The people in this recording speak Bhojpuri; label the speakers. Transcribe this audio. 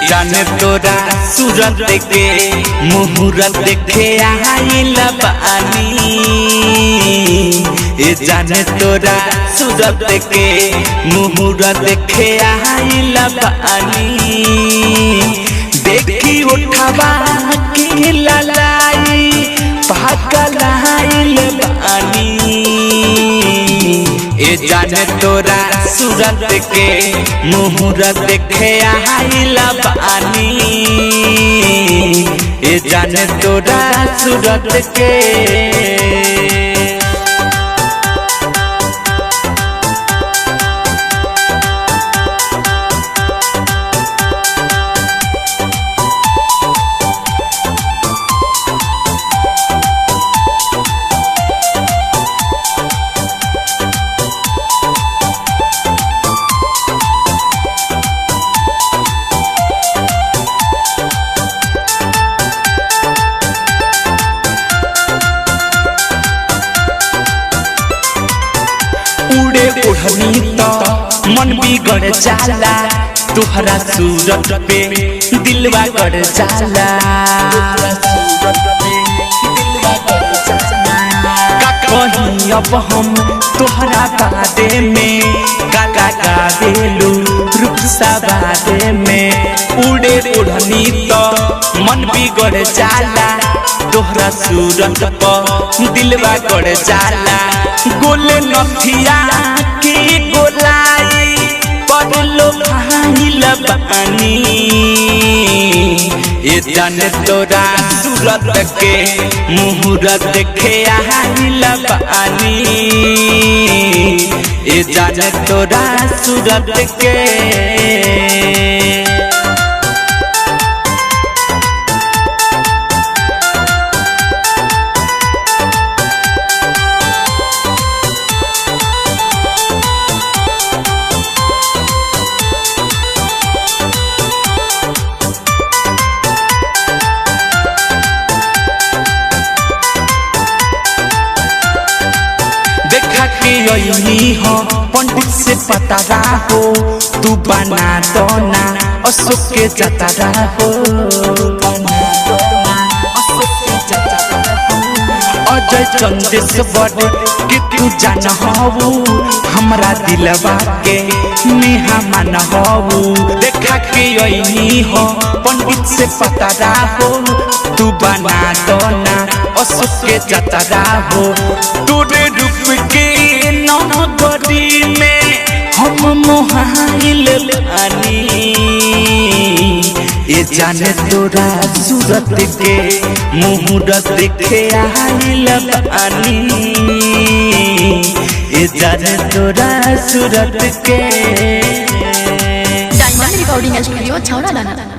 Speaker 1: जाने तोरा सूरत के मुहूर्त देखे आइल बानी। ये जाने तोरा सूरत के मुहूर्त देखे आइल बानी। देखी उठावा के ललाई पागल आइल बानी। ये जाने तोरा सूरत के मुहूर्त देखे आइल बानी। ये जाने तोरा सूरत के उड़े उड़नी तो मन बिगड़ जाला। तुहरा सूरत पे दिलवा गड़ जाला। का कहीं अब हम तुहरा बादे में काका गावेलू रूप सा बादे में। उड़े उड़नी तो मन बिगड़ जाला। तोहरा सूरत पर दिलवा गड़ जाला। गोले नथिया के गोलाई पड़लो भाइल बानी। ये जाने तोरा सूरत के मुहूर्त देखे आइल बानी। ये जाने तोरा सूरत के हो पंडित से पता हो। तू बना दो ना अशोक के जतरा हो। अजय चंदेश्वर के तू जान हो। हमरा दिलवा के मेहमान हो। देखा के यही हो पंडित से पता हो। तू बना दो ना अशोक के जतरा हो। तोरे रूप के नगरी में हम मोहाइल बानी। ये जाने तोरा सूरत के मुहूर्त देखे आइल बानी। ये जाने तोरा सूरत के
Speaker 2: डायमंड रिकॉर्डिंग स्टूडियो छौड़ा दाना।